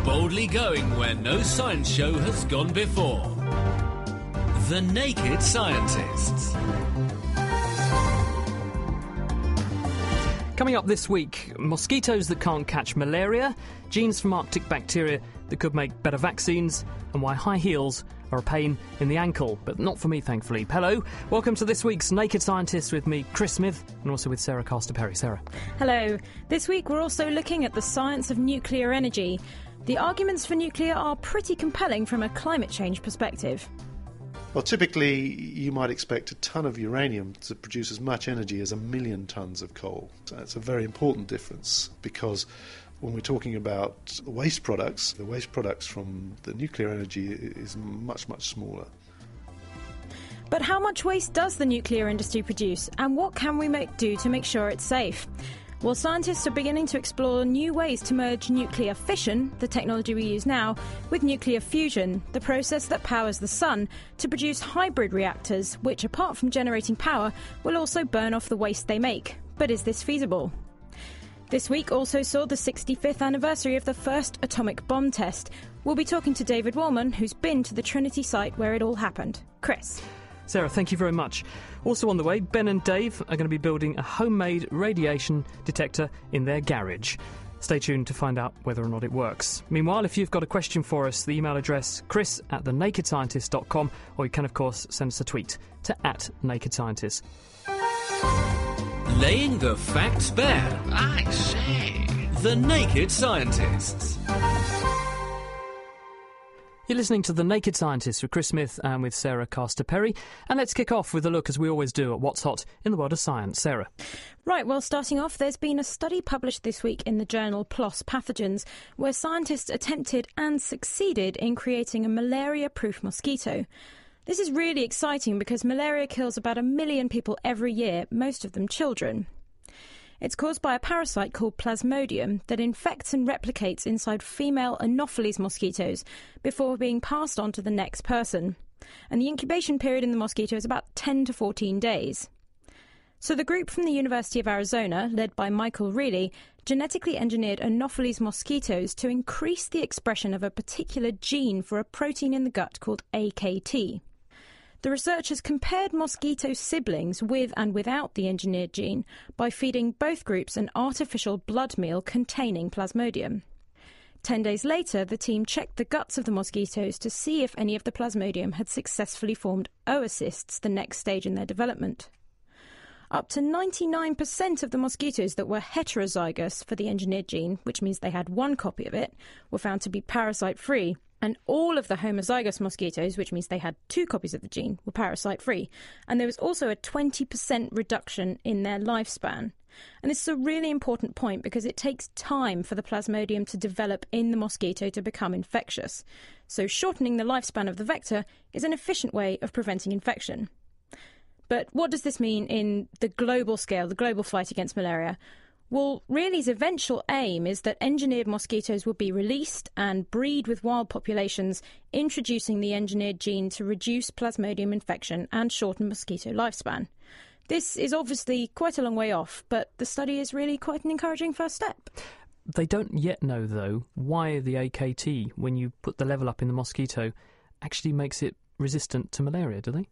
Boldly going where no science show has gone before. The Naked Scientists. Coming up this week, mosquitoes that can't catch malaria, genes from Arctic bacteria that could make better vaccines, and why high heels are a pain in the ankle, but not for me, thankfully. Hello, welcome to this week's Naked Scientists with me, Chris Smith, and also with Sarah Castor-Perry. Sarah. Hello. This week we're also looking at the science of nuclear energy. The arguments for nuclear are pretty compelling from a climate change perspective. Well, typically you might expect a ton of uranium to produce as much energy as 1 million tonnes of coal. So that's a very important difference, because when we're talking about waste products, the waste products from the nuclear energy is much, much smaller. But how much waste does the nuclear industry produce, and what can we do to make sure it's safe? Well, scientists are beginning to explore new ways to merge nuclear fission, the technology we use now, with nuclear fusion, the process that powers the sun, to produce hybrid reactors, which, apart from generating power, will also burn off the waste they make. But is this feasible? This week also saw the 65th anniversary of the first atomic bomb test. We'll be talking to David Wallman, who's been to the Trinity site where it all happened. Chris. Sarah, thank you very much. Also on the way, Ben and Dave are going to be building a homemade radiation detector in their garage. Stay tuned to find out whether or not it works. Meanwhile, if you've got a question for us, the email address chris@thenakedscientist.com, or you can, of course, send us a tweet to @NakedScientist. Laying the facts bare. I say. The Naked Scientists. You're listening to The Naked Scientists with Chris Smith and with Sarah Castor-Perry. And let's kick off with a look, as we always do, at what's hot in the world of science. Sarah. Right, well, starting off, there's been a study published this week in the journal PLOS Pathogens, where scientists attempted and succeeded in creating a malaria-proof mosquito. This is really exciting because malaria kills about 1 million people every year, most of them children. It's caused by a parasite called Plasmodium that infects and replicates inside female Anopheles mosquitoes before being passed on to the next person. And the incubation period in the mosquito is about 10 to 14 days. So the group from the University of Arizona, led by Michael Reilly, genetically engineered Anopheles mosquitoes to increase the expression of a particular gene for a protein in the gut called AKT. The researchers compared mosquito siblings with and without the engineered gene by feeding both groups an artificial blood meal containing Plasmodium. 10 days later, the team checked the guts of the mosquitoes to see if any of the Plasmodium had successfully formed oocysts, the next stage in their development. Up to 99% of the mosquitoes that were heterozygous for the engineered gene, which means they had one copy of it, were found to be parasite-free. And all of the homozygous mosquitoes, which means they had 2 copies of the gene, were parasite-free. And there was also a 20% reduction in their lifespan. And this is a really important point because it takes time for the Plasmodium to develop in the mosquito to become infectious. So shortening the lifespan of the vector is an efficient way of preventing infection. But what does this mean in the global scale, the global fight against malaria? Well, Reilly's eventual aim is that engineered mosquitoes will be released and breed with wild populations, introducing the engineered gene to reduce Plasmodium infection and shorten mosquito lifespan. This is obviously quite a long way off, but the study is really quite an encouraging first step. They don't yet know, though, why the AKT, when you put the level up in the mosquito, actually makes it resistant to malaria, do they?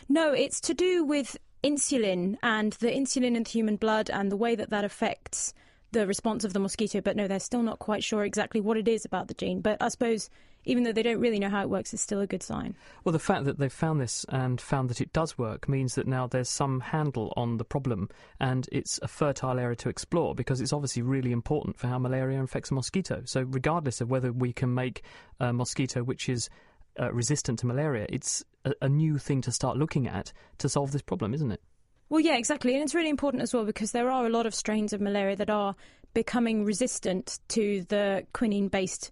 No, it's to do with insulin and the insulin in the human blood and the way that that affects the response of the mosquito. But no, they're still not quite sure exactly what it is about the gene. But I suppose even though they don't really know how it works, it's still a good sign. Well, the fact that they've found this and found that it does work means that now there's some handle on the problem, and it's a fertile area to explore because it's obviously really important for how malaria infects a mosquito. So regardless of whether we can make a mosquito which is resistant to malaria, it's a new thing to start looking at to solve this problem, isn't it? Well, yeah, exactly. And it's really important as well because there are a lot of strains of malaria that are becoming resistant to the quinine-based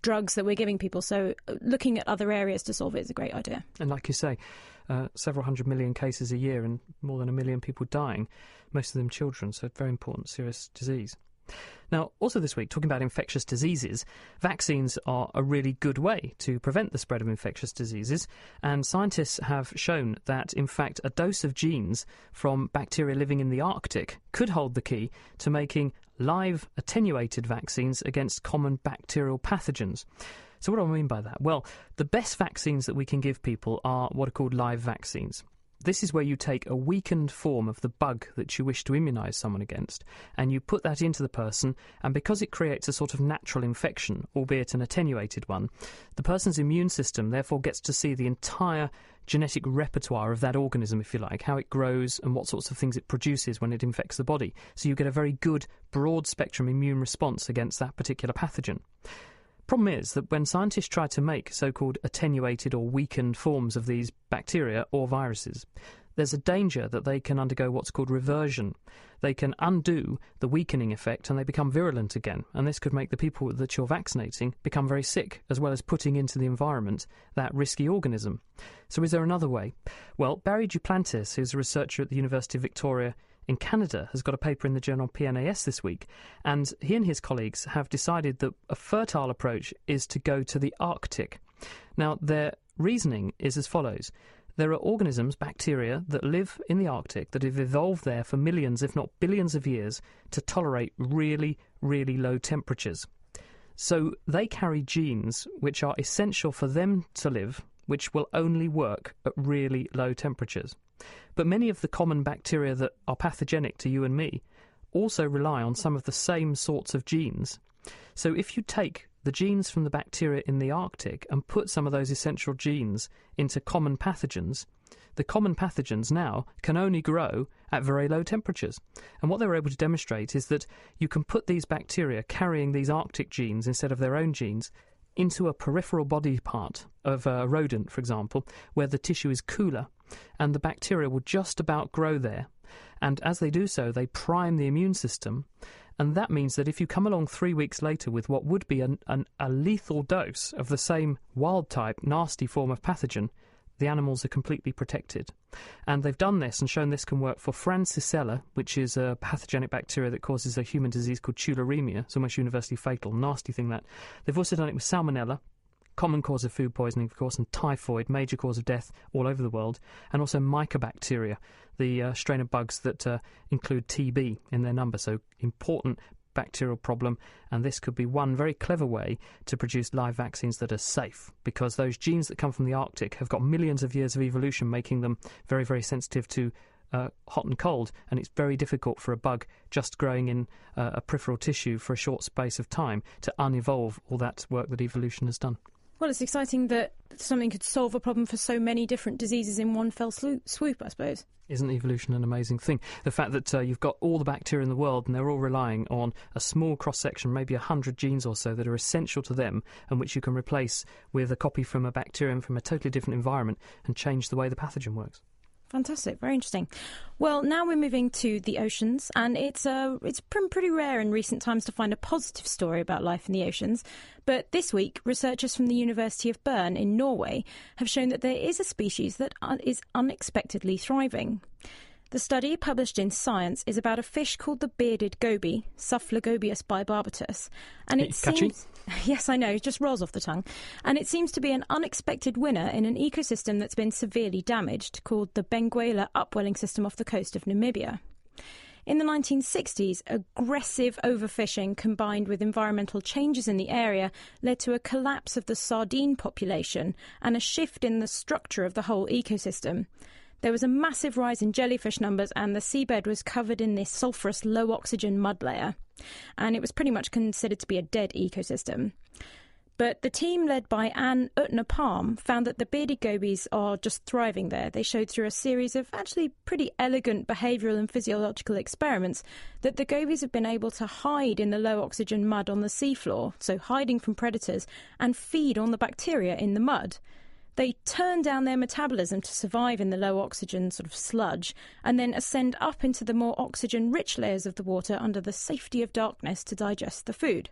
drugs that we're giving people. So looking at other areas to solve it is a great idea. And like you say, several 100 million cases a year and more than 1 million people dying, most of them children, so very important, serious disease. Now, also this week, talking about infectious diseases, vaccines are a really good way to prevent the spread of infectious diseases, and scientists have shown that, in fact, a dose of genes from bacteria living in the Arctic could hold the key to making live attenuated vaccines against common bacterial pathogens. So what do I mean by that? Well, the best vaccines that we can give people are what are called live vaccines. This is where you take a weakened form of the bug that you wish to immunise someone against, and you put that into the person, and because it creates a sort of natural infection, albeit an attenuated one, the person's immune system therefore gets to see the entire genetic repertoire of that organism, if you like, how it grows and what sorts of things it produces when it infects the body. So you get a very good, broad-spectrum immune response against that particular pathogen. Problem is that when scientists try to make so-called attenuated or weakened forms of these bacteria or viruses, there's a danger that they can undergo what's called reversion. They can undo the weakening effect and they become virulent again, and this could make the people that you're vaccinating become very sick, as well as putting into the environment that risky organism. So is there another way? Well, Barry Duplantis, who's a researcher at the University of Victoria in Canada, has got a paper in the journal PNAS this week, and he and his colleagues have decided that a fertile approach is to go to the Arctic. Now, their reasoning is as follows. There are organisms, bacteria, that live in the Arctic that have evolved there for millions, if not billions of years, to tolerate really, really low temperatures. So they carry genes which are essential for them to live, which will only work at really low temperatures. But many of the common bacteria that are pathogenic to you and me also rely on some of the same sorts of genes. So if you take the genes from the bacteria in the Arctic and put some of those essential genes into common pathogens, the common pathogens now can only grow at very low temperatures. And what they were able to demonstrate is that you can put these bacteria carrying these Arctic genes instead of their own genes into a peripheral body part of a rodent, for example, where the tissue is cooler, and the bacteria will just about grow there. And as they do so, they prime the immune system, and that means that if you come along 3 weeks later with what would be a lethal dose of the same wild-type, nasty form of pathogen, the animals are completely protected. And they've done this and shown this can work for Francisella, which is a pathogenic bacteria that causes a human disease called tularemia. It's almost universally fatal, nasty thing that. They've also done it with Salmonella, common cause of food poisoning, of course, and typhoid, major cause of death all over the world, and also mycobacteria, the strain of bugs that include TB in their number, so important bacterial problem, and this could be one very clever way to produce live vaccines that are safe, because those genes that come from the Arctic have got millions of years of evolution making them very, very sensitive to hot and cold, and it's very difficult for a bug just growing in a peripheral tissue for a short space of time to unevolve all that work that evolution has done. Well, it's exciting that something could solve a problem for so many different diseases in one fell swoop, I suppose. Isn't evolution an amazing thing? The fact that you've got all the bacteria in the world and they're all relying on a small cross-section, maybe 100 genes or so that are essential to them and which you can replace with a copy from a bacterium from a totally different environment and change the way the pathogen works. Fantastic, very interesting. Well, now we're moving to the oceans, and it's been pretty rare in recent times to find a positive story about life in the oceans. But this week, researchers from the University of Bern in Norway have shown that there is a species that is unexpectedly thriving. The study, published in Science, is about a fish called the bearded goby, Suphlegobius bibarbatus. And it catchy. Yes, I know, it just rolls off the tongue. And it seems to be an unexpected winner in an ecosystem that's been severely damaged, called the Benguela upwelling system off the coast of Namibia. In the 1960s, aggressive overfishing combined with environmental changes in the area led to a collapse of the sardine population and a shift in the structure of the whole ecosystem. There was a massive rise in jellyfish numbers, and the seabed was covered in this sulphurous low-oxygen mud layer. And it was pretty much considered to be a dead ecosystem. But the team led by Anne Utner-Palm found that the bearded gobies are just thriving there. They showed through a series of actually pretty elegant behavioural and physiological experiments that the gobies have been able to hide in the low-oxygen mud on the seafloor, so hiding from predators, and feed on the bacteria in the mud. They turn down their metabolism to survive in the low oxygen sort of sludge and then ascend up into the more oxygen-rich layers of the water under the safety of darkness to digest the food.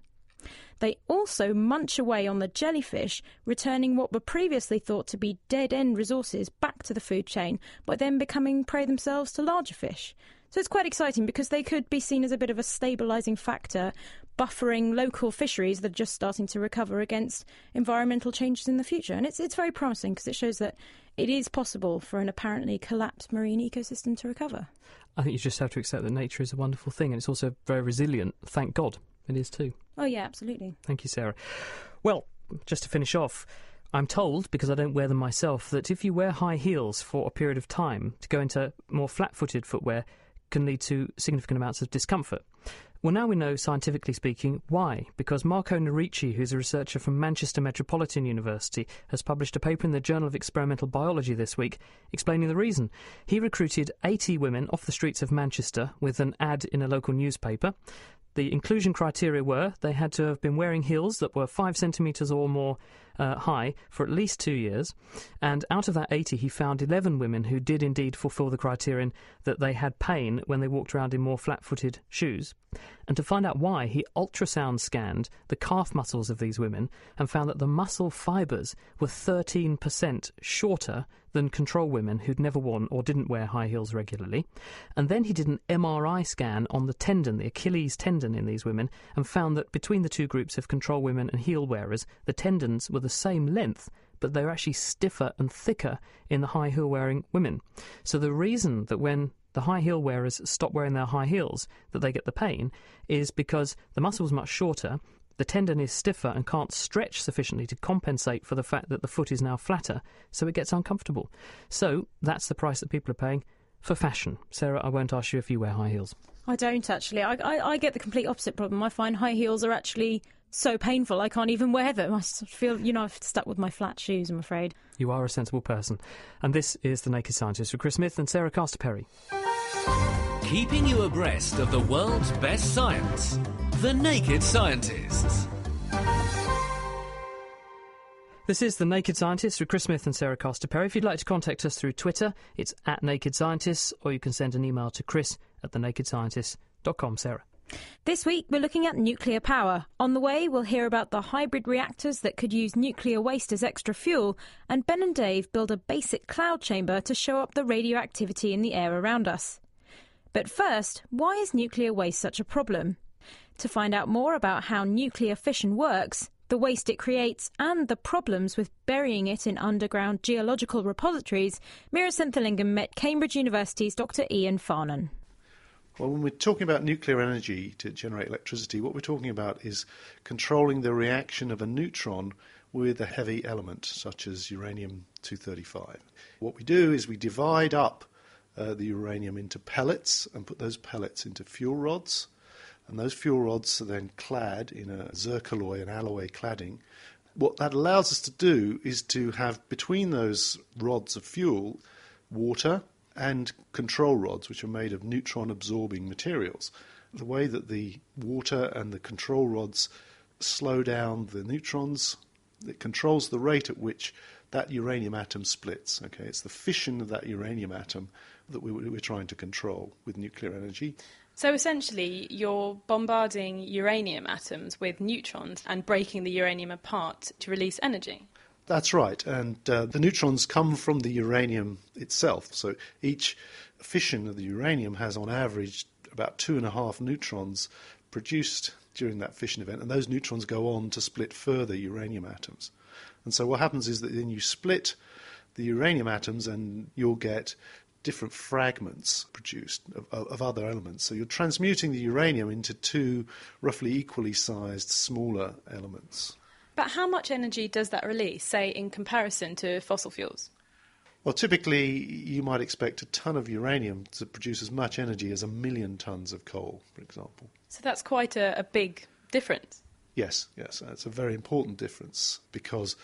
They also munch away on the jellyfish, returning what were previously thought to be dead-end resources back to the food chain, by then becoming prey themselves to larger fish. So it's quite exciting because they could be seen as a bit of a stabilising factor, buffering local fisheries that are just starting to recover against environmental changes in the future. And it's very promising because it shows that it is possible for an apparently collapsed marine ecosystem to recover. I think you just have to accept that nature is a wonderful thing, and it's also very resilient. Thank God it is too. Oh, yeah, absolutely. Thank you, Sarah. Well, just to finish off, I'm told, because I don't wear them myself, that if you wear high heels for a period of time, to go into more flat-footed footwear can lead to significant amounts of discomfort. Well, now we know, scientifically speaking, why. Because Marco Nerici, who's a researcher from Manchester Metropolitan University, has published a paper in the Journal of Experimental Biology this week explaining the reason. He recruited 80 women off the streets of Manchester with an ad in a local newspaper. The inclusion criteria were they had to have been wearing heels that were 5 centimetres or more high for at least 2 years. And out of that 80, he found 11 women who did indeed fulfil the criterion that they had pain when they walked around in more flat-footed shoes. And to find out why, he ultrasound scanned the calf muscles of these women and found that the muscle fibres were 13% shorter than control women who'd never worn or didn't wear high heels regularly. And then he did an MRI scan on the tendon, the Achilles tendon in these women, and found that between the two groups of control women and heel wearers, the tendons were the same length, but they were actually stiffer and thicker in the high heel wearing women. So the reason that when the high heel wearers stop wearing their high heels that they get the pain is because the muscle's much shorter, the tendon is stiffer and can't stretch sufficiently to compensate for the fact that the foot is now flatter, so it gets uncomfortable. So that's the price that people are paying for fashion. Sarah, I won't ask you if you wear high heels. I don't, actually. I get the complete opposite problem. I find high heels are actually so painful I can't even wear them. I feel, I've stuck with my flat shoes, I'm afraid. You are a sensible person. And this is The Naked Scientist with Chris Smith and Sarah Castor-Perry. Keeping you abreast of the world's best science. The Naked Scientists. This is The Naked Scientists with Chris Smith and Sarah Castor-Perry. If you'd like to contact us through Twitter, it's @NakedScientists, or you can send an email to chris@thenakedscientists.com. Sarah. This week we're looking at nuclear power. On the way we'll hear about the hybrid reactors that could use nuclear waste as extra fuel, and Ben and Dave build a basic cloud chamber to show up the radioactivity in the air around us. But first, why is nuclear waste such a problem? To find out more about how nuclear fission works, the waste it creates, and the problems with burying it in underground geological repositories, Meera Senthilingam met Cambridge University's Dr. Ian Farnan. Well, when we're talking about nuclear energy to generate electricity, what we're talking about is controlling the reaction of a neutron with a heavy element, such as uranium-235. What we do is we divide up the uranium into pellets and put those pellets into fuel rods. And those fuel rods are then clad in a zircaloy and alloy cladding. What that allows us to do is to have between those rods of fuel water and control rods, which are made of neutron-absorbing materials. The way that the water and the control rods slow down the neutrons, it controls the rate at which that uranium atom splits. Okay, it's the fission of that uranium atom that we're trying to control with nuclear energy. So essentially, you're bombarding uranium atoms with neutrons and breaking the uranium apart to release energy. That's right, and the neutrons come from the uranium itself. So each fission of the uranium has, on average, about 2.5 neutrons produced during that fission event, and those neutrons go on to split further uranium atoms. And so what happens is that then you split the uranium atoms and you'll get different fragments produced of other elements. So you're transmuting the uranium into two roughly equally sized smaller elements. But how much energy does that release, say, in comparison to fossil fuels? Well, typically you might expect a ton of uranium to produce as much energy as 1 million tons of coal, for example. So that's quite a big difference. Yes, that's a very important difference, because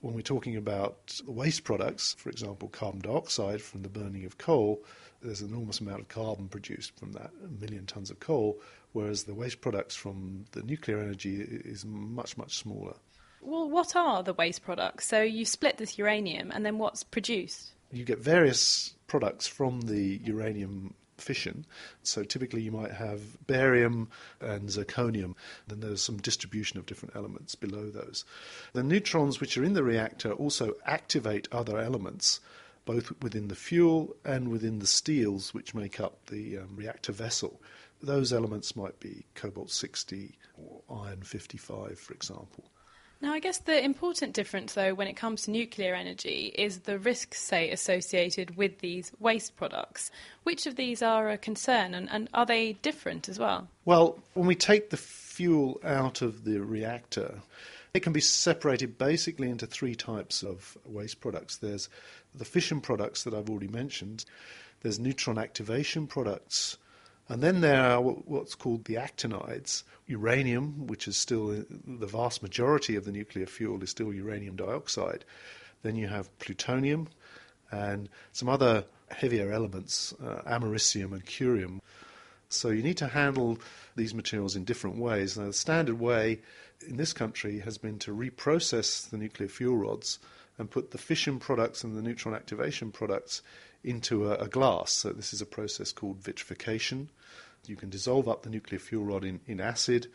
when we're talking about waste products, for example, carbon dioxide from the burning of coal, there's an enormous amount of carbon produced from that 1 million tons of coal, whereas the waste products from the nuclear energy is much, much smaller. Well, what are the waste products? So you split this uranium, and then what's produced? You get various products from the uranium fission. So typically you might have barium and zirconium. Then there's some distribution of different elements below those. The neutrons which are in the reactor also activate other elements, both within the fuel and within the steels which make up the reactor vessel. Those elements might be cobalt-60 or iron-55, for example. Now, I guess the important difference, though, when it comes to nuclear energy is the risks, say, associated with these waste products. Which of these are a concern, and are they different as well? Well, when we take the fuel out of the reactor, it can be separated basically into three types of waste products. There's the fission products that I've already mentioned. There's neutron activation products. And then there are what's called the actinides. Uranium, which is still the vast majority of the nuclear fuel, is still uranium dioxide. Then you have plutonium and some other heavier elements, americium and curium. So you need to handle these materials in different ways. Now, the standard way in this country has been to reprocess the nuclear fuel rods and put the fission products and the neutron activation products into a glass. So this is a process called vitrification. You can dissolve up the nuclear fuel rod in acid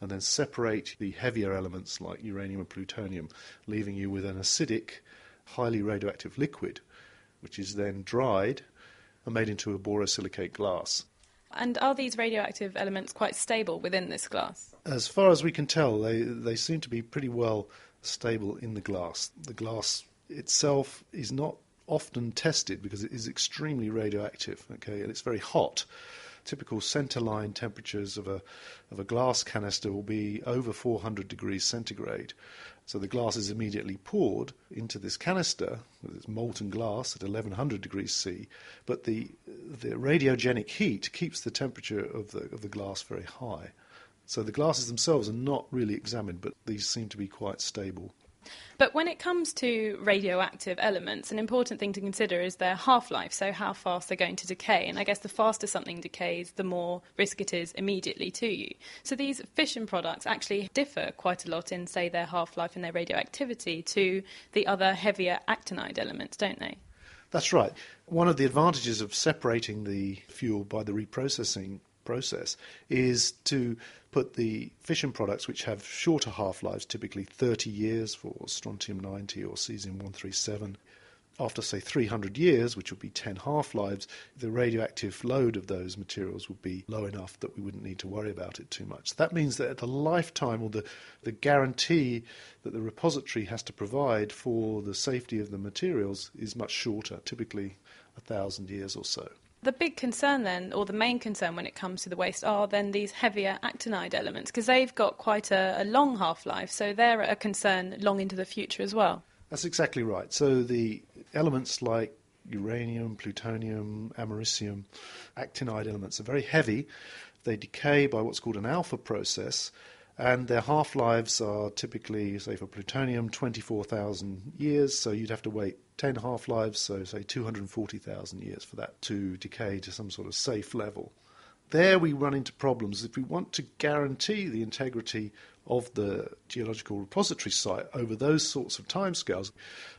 and then separate the heavier elements like uranium and plutonium, leaving you with an acidic, highly radioactive liquid, which is then dried and made into a borosilicate glass. And are these radioactive elements quite stable within this glass? As far as we can tell, they seem to be pretty well stable in the glass. The glass itself is not often tested because it is extremely radioactive, okay, and it's very hot. Typical centerline temperatures of a glass canister will be over 400 degrees centigrade. So the glass is immediately poured into this canister, it's molten glass at 1100 degrees C, but the radiogenic heat keeps the temperature of the glass very high. So the glasses themselves are not really examined, but these seem to be quite stable. But when it comes to radioactive elements, an important thing to consider is their half-life, so how fast they're going to decay. And I guess the faster something decays, the more risk it is immediately to you. So these fission products actually differ quite a lot in, say, their half-life and their radioactivity to the other heavier actinide elements, don't they? That's right. One of the advantages of separating the fuel by the reprocessing process is to put the fission products, which have shorter half-lives, typically 30 years for strontium-90 or cesium-137. After, say, 300 years, which would be 10 half-lives, the radioactive load of those materials would be low enough that we wouldn't need to worry about it too much. That means that the lifetime or the guarantee that the repository has to provide for the safety of the materials is much shorter, typically 1,000 years or so. The big concern then, or the main concern when it comes to the waste, are then these heavier actinide elements, because they've got quite a long half-life, so they're a concern long into the future as well. That's exactly right. So the elements like uranium, plutonium, americium, actinide elements are very heavy. They decay by what's called an alpha process, and their half-lives are typically, say for plutonium, 24,000 years, so you'd have to wait 10 half-lives, so say 240,000 years for that to decay to some sort of safe level. There we run into problems. If we want to guarantee the integrity of the geological repository site over those sorts of timescales,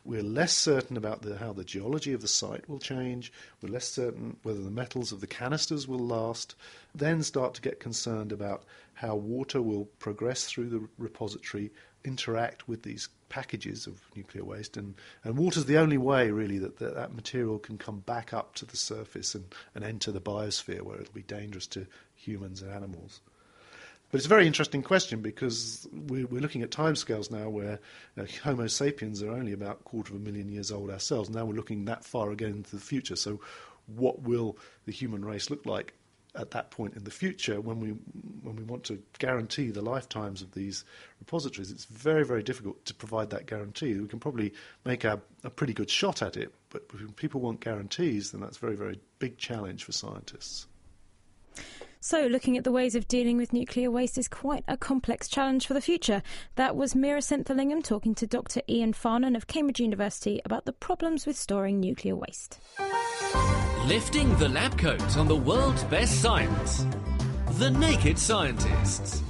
we're less certain about how the geology of the site will change, we're less certain whether the metals of the canisters will last, then start to get concerned about how water will progress through the repository, interact with these packages of nuclear waste, and water's the only way really that material can come back up to the surface and enter the biosphere where it'll be dangerous to humans and animals. But it's a very interesting question because we're looking at timescales now where Homo sapiens are only about 250,000 years old ourselves. Now we're looking that far again into the future. So what will the human race look like at that point in the future when we want to guarantee the lifetimes of these repositories? It's very, very difficult to provide that guarantee. We can probably make a pretty good shot at it, but if people want guarantees, then that's a very, very big challenge for scientists. So looking at the ways of dealing with nuclear waste is quite a complex challenge for the future. That was Mira Senthilingam talking to Dr. Ian Farnan of Cambridge University about the problems with storing nuclear waste. Lifting the lab coat on the world's best science. The Naked Scientists.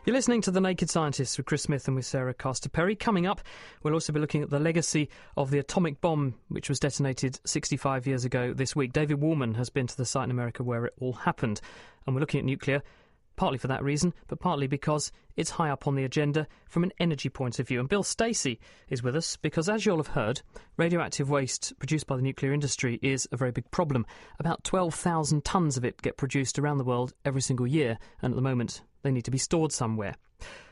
You're listening to The Naked Scientists with Chris Smith and with Sarah Castor-Perry. Coming up, we'll also be looking at the legacy of the atomic bomb, which was detonated 65 years ago this week. David Woolman has been to the site in America where it all happened. And we're looking at nuclear partly for that reason, but partly because it's high up on the agenda from an energy point of view. And Bill Stacey is with us because, as you'll have heard, radioactive waste produced by the nuclear industry is a very big problem. About 12,000 tonnes of it get produced around the world every single year, and at the moment they need to be stored somewhere.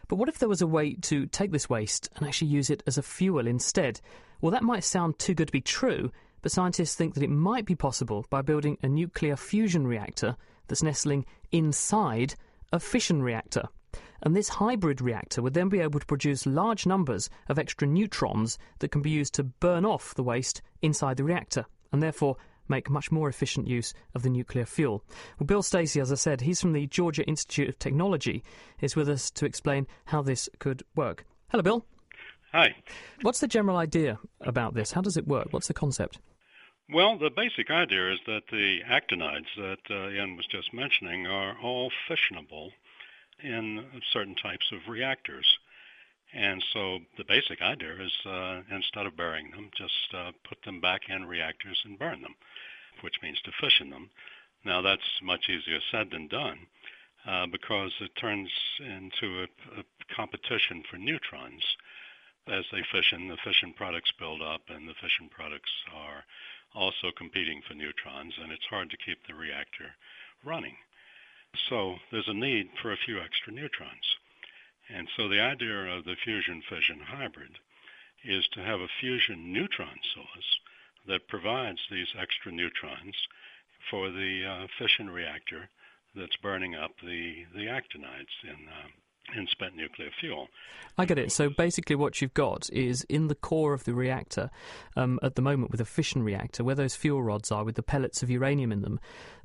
But what if there was a way to take this waste and actually use it as a fuel instead? Well, that might sound too good to be true, but scientists think that it might be possible by building a nuclear fusion reactor that's nestling inside a fission reactor. And this hybrid reactor would then be able to produce large numbers of extra neutrons that can be used to burn off the waste inside the reactor, and therefore make much more efficient use of the nuclear fuel. Well, Bill Stacey, as I said, he's from the Georgia Institute of Technology, is with us to explain how this could work. Hello, Bill. Hi. What's the general idea about this? How does it work? What's the concept? Well, the basic idea is that the actinides that Ian was just mentioning are all fissionable in certain types of reactors. And so the basic idea is instead of burying them, just put them back in reactors and burn them, which means to fission them. Now, that's much easier said than done because it turns into a competition for neutrons. As they fission, the fission products build up, and the fission products are also competing for neutrons, and it's hard to keep the reactor running. So there's a need for a few extra neutrons. And so the idea of the fusion-fission hybrid is to have a fusion neutron source that provides these extra neutrons for the fission reactor that's burning up the actinides in spent nuclear fuel. I get it. So basically what you've got is in the core of the reactor, at the moment with a fission reactor, where those fuel rods are with the pellets of uranium in them,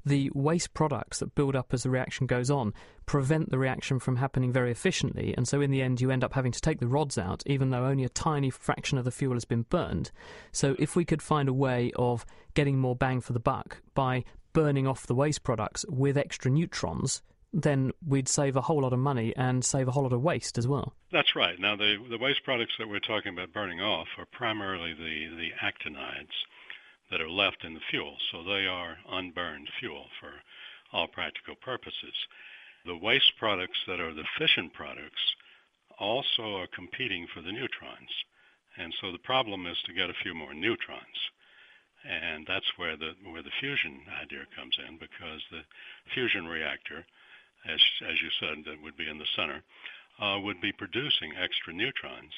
the waste products that build up as the reaction goes on prevent the reaction from happening very efficiently, and so in the end you end up having to take the rods out, even though only a tiny fraction of the fuel has been burned. So if we could find a way of getting more bang for the buck by burning off the waste products with extra neutrons, then we'd save a whole lot of money and save a whole lot of waste as well. That's right. Now, the waste products that we're talking about burning off are primarily the actinides that are left in the fuel, so they are unburned fuel for all practical purposes. The waste products that are the fission products also are competing for the neutrons, and so the problem is to get a few more neutrons. And that's where the fusion idea comes in, because the fusion reactor, as you said, that would be in the center, would be producing extra neutrons.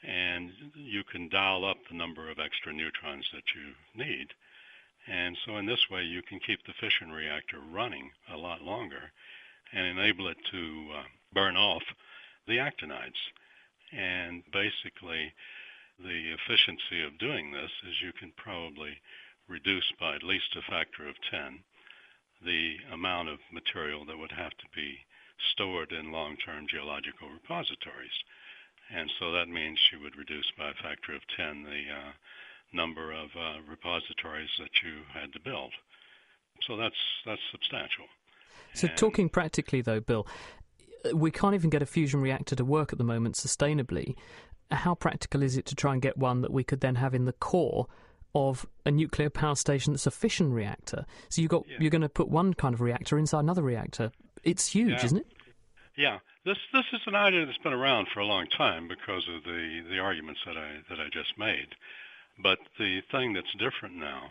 And you can dial up the number of extra neutrons that you need. And so in this way, you can keep the fission reactor running a lot longer and enable it to burn off the actinides. And basically, the efficiency of doing this is you can probably reduce by at least a factor of 10 the amount of material that would have to be stored in long-term geological repositories. And so that means you would reduce by a factor of 10 the number of repositories that you had to build. So that's substantial. So talking practically, though, Bill, we can't even get a fusion reactor to work at the moment sustainably. How practical is it to try and get one that we could then have in the core of a nuclear power station that's a fission reactor? So you're going to put one kind of reactor inside another reactor. It's huge, isn't it? Yeah. This is an idea that's been around for a long time because of the arguments that I just made. But the thing that's different now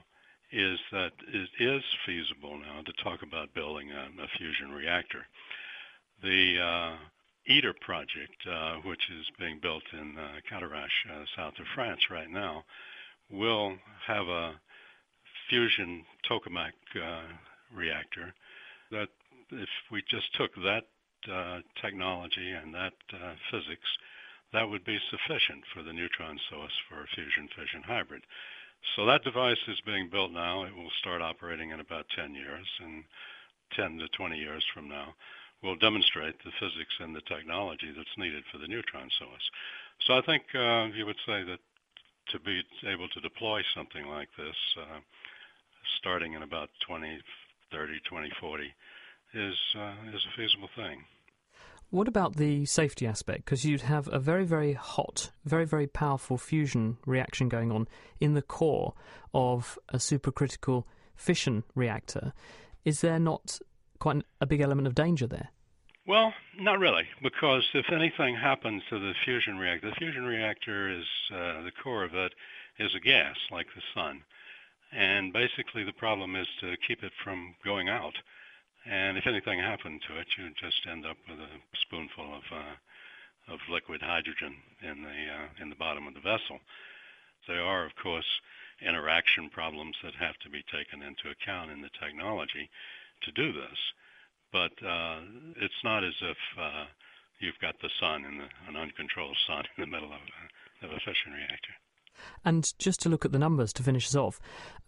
is that it is feasible now to talk about building a fusion reactor. The ITER project, which is being built in Cadarache, south of France right now, will have a fusion tokamak reactor that, if we just took that technology and that physics, that would be sufficient for the neutron source for a fusion-fission hybrid. So that device is being built now. It will start operating in about 10 years, and 10 to 20 years from now will demonstrate the physics and the technology that's needed for the neutron source. So I think you would say that to be able to deploy something like this, starting in about 2030, 2040, is a feasible thing. What about the safety aspect? Because you'd have a very, very hot, very, very powerful fusion reaction going on in the core of a supercritical fission reactor. Is there not quite a big element of danger there? Well, not really, because if anything happens to the fusion reactor is, the core of it is a gas like the sun. And basically the problem is to keep it from going out. And if anything happened to it, you'd just end up with a spoonful of liquid hydrogen in the bottom of the vessel. There are, of course, interaction problems that have to be taken into account in the technology to do this. But it's not as if you've got the sun, an uncontrolled sun in the middle of a fission reactor. And just to look at the numbers to finish us off,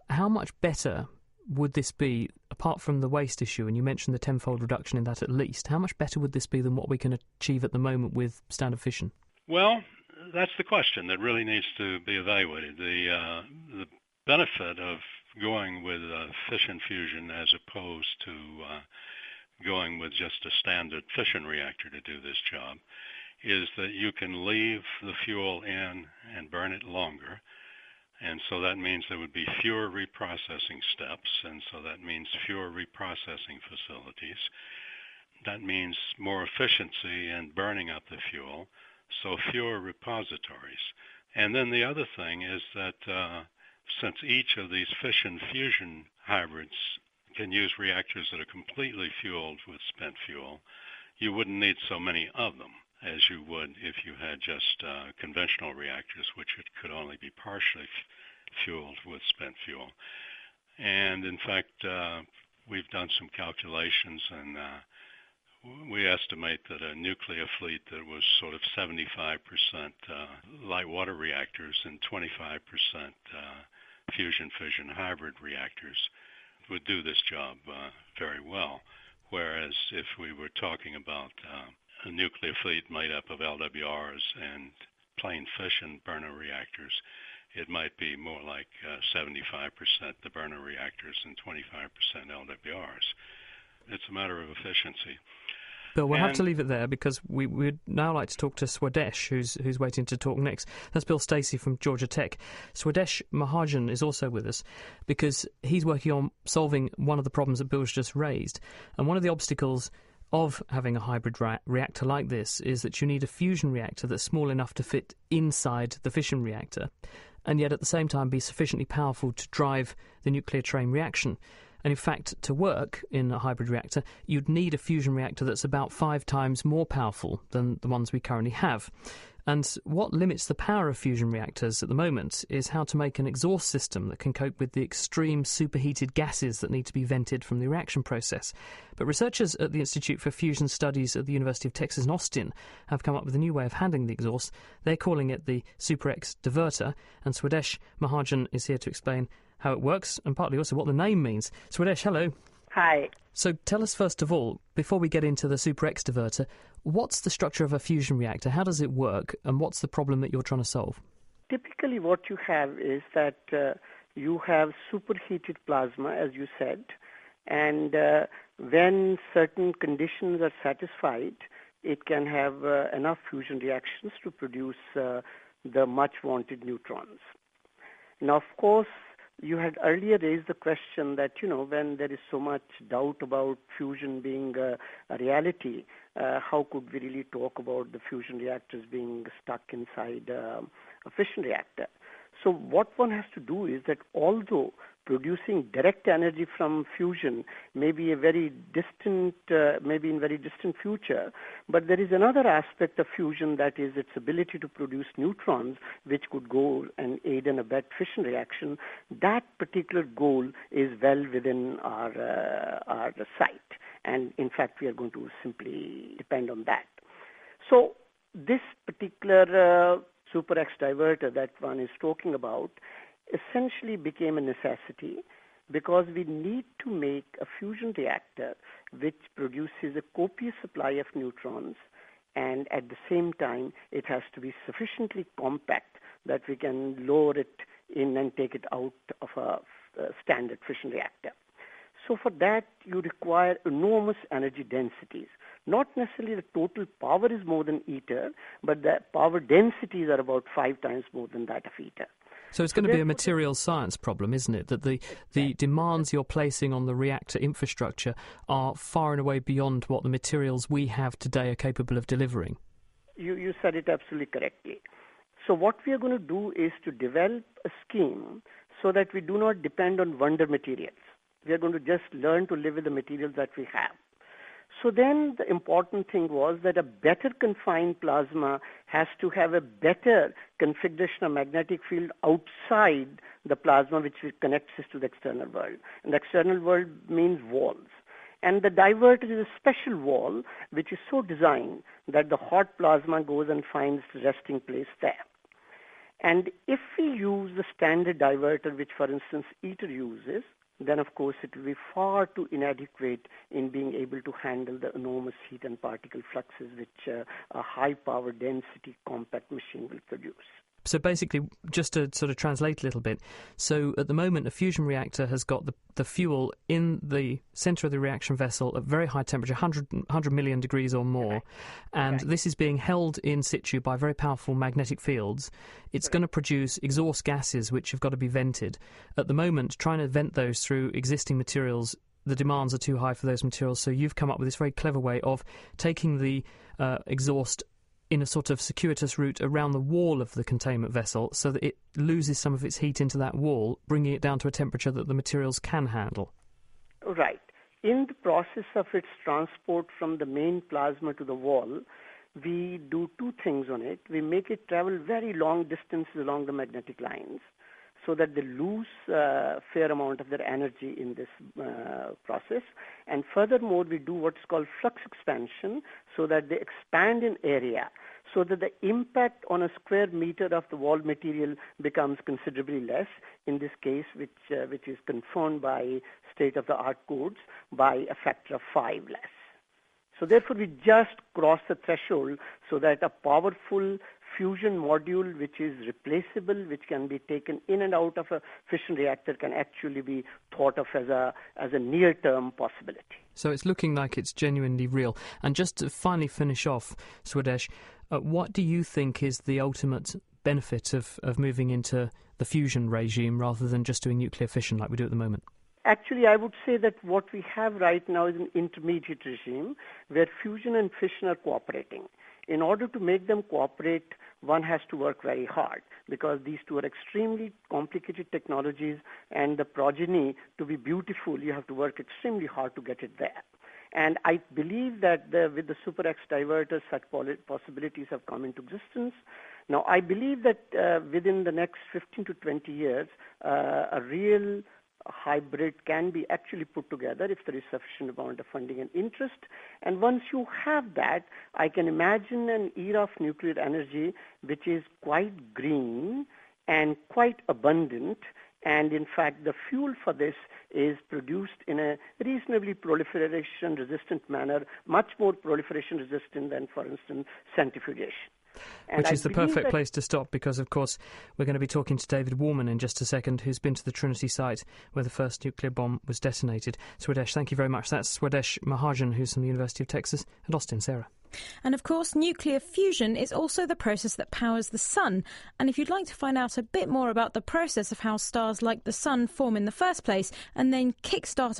how much better would this be, apart from the waste issue, and you mentioned the tenfold reduction in that at least, how much better would this be than what we can achieve at the moment with standard fission? Well, that's the question that really needs to be evaluated. The benefit of going with fission fusion as opposed to going with just a standard fission reactor to do this job is that you can leave the fuel in and burn it longer. And so that means there would be fewer reprocessing steps, and so that means fewer reprocessing facilities. That means more efficiency in burning up the fuel, so fewer repositories. And then the other thing is that since each of these fission fusion hybrids can use reactors that are completely fueled with spent fuel, you wouldn't need so many of them as you would if you had just conventional reactors, which it could only be partially fueled with spent fuel. And in fact, we've done some calculations, and we estimate that a nuclear fleet that was sort of 75% light water reactors and 25% fusion-fission hybrid reactors would do this job very well. Whereas if we were talking about a nuclear fleet made up of LWRs and plain fission burner reactors, it might be more like 75% the burner reactors and 25% LWRs. It's a matter of efficiency. Bill, we'll have to leave it there because we'd now like to talk to Swadesh, who's waiting to talk next. That's Bill Stacey from Georgia Tech. Swadesh Mahajan is also with us because he's working on solving one of the problems that Bill's just raised. And one of the obstacles of having a hybrid reactor like this is that you need a fusion reactor that's small enough to fit inside the fission reactor and yet at the same time be sufficiently powerful to drive the nuclear train reaction. And in fact, to work in a hybrid reactor, you'd need a fusion reactor that's about 5 times more powerful than the ones we currently have. And what limits the power of fusion reactors at the moment is how to make an exhaust system that can cope with the extreme superheated gases that need to be vented from the reaction process. But researchers at the Institute for Fusion Studies at the University of Texas in Austin have come up with a new way of handling the exhaust. They're calling it the SuperX diverter, and Swadesh Mahajan is here to explain how it works and partly also what the name means. Swadesh, hello. Hi. So tell us first of all, before we get into the SuperX diverter, what's the structure of a fusion reactor? How does it work? And what's the problem that you're trying to solve? Typically what you have is that you have superheated plasma, as you said, and when certain conditions are satisfied, it can have enough fusion reactions to produce the much wanted neutrons. Now, of course, you had earlier raised the question that, when there is so much doubt about fusion being a reality, how could we really talk about the fusion reactors being stuck inside a fission reactor? So what one has to do is that although producing direct energy from fusion may be a very distant, maybe in very distant future, but there is another aspect of fusion, that is its ability to produce neutrons, which could go and aid in a bed fission reaction. That particular goal is well within our sight, and in fact we are going to simply depend on that. So this particular SuperX diverter that one is talking about essentially became a necessity because we need to make a fusion reactor which produces a copious supply of neutrons, and at the same time it has to be sufficiently compact that we can lower it in and take it out of a standard fission reactor. So for that you require enormous energy densities. Not necessarily the total power is more than ITER, but the power densities are about 5 times more than that of ITER. So it's going to be a materials science problem, isn't it? That the demands you're placing on the reactor infrastructure are far and away beyond what the materials we have today are capable of delivering. You said it absolutely correctly. So what we are going to do is to develop a scheme so that we do not depend on wonder materials. We are going to just learn to live with the materials that we have. So then the important thing was that a better confined plasma has to have a better configuration of magnetic field outside the plasma, which connects us to the external world. And the external world means walls. And the diverter is a special wall which is so designed that the hot plasma goes and finds resting place there. And if we use the standard diverter, which for instance ITER uses, then of course it will be far too inadequate in being able to handle the enormous heat and particle fluxes which a high power density compact machine will produce. So basically, just to sort of translate a little bit, so at the moment a fusion reactor has got the fuel in the centre of the reaction vessel at very high temperature, 100 million degrees or more, and this is being held in situ by very powerful magnetic fields. It's going to produce exhaust gases which have got to be vented. At the moment, trying to vent those through existing materials, the demands are too high for those materials, so you've come up with this very clever way of taking the exhaust in a sort of circuitous route around the wall of the containment vessel so that it loses some of its heat into that wall, bringing it down to a temperature that the materials can handle. Right. In the process of its transport from the main plasma to the wall, we do two things on it. We make it travel very long distances along the magnetic lines so that they lose a fair amount of their energy in this process. And furthermore, we do what's called flux expansion so that they expand in area so that the impact on a square meter of the wall material becomes considerably less, in this case, which is confirmed by state-of-the-art codes by a factor of 5 less. So therefore, we just cross the threshold so that a powerful fusion module which is replaceable, which can be taken in and out of a fission reactor, can actually be thought of as a near-term possibility. So it's looking like it's genuinely real. And just to finally finish off, Swadesh, what do you think is the ultimate benefit of moving into the fusion regime rather than just doing nuclear fission like we do at the moment? Actually, I would say that what we have right now is an intermediate regime where fusion and fission are cooperating. In order to make them cooperate, one has to work very hard because these two are extremely complicated technologies, and the progeny, to be beautiful, you have to work extremely hard to get it there. And I believe that with the Super X diverters, such possibilities have come into existence. Now, I believe that within the next 15 to 20 years, a real hybrid can be actually put together if there is sufficient amount of funding and interest. And once you have that, I can imagine an era of nuclear energy which is quite green and quite abundant. And in fact, the fuel for this is produced in a reasonably proliferation-resistant manner, much more proliferation-resistant than, for instance, centrifugation. Which is the perfect place to stop because, of course, we're going to be talking to David Warman in just a second, who's been to the Trinity site where the first nuclear bomb was detonated. Swadesh, thank you very much. That's Swadesh Mahajan, who's from the University of Texas at Austin. Sarah. And of course, nuclear fusion is also the process that powers the sun. And if you'd like to find out a bit more about the process of how stars like the sun form in the first place and then kickstart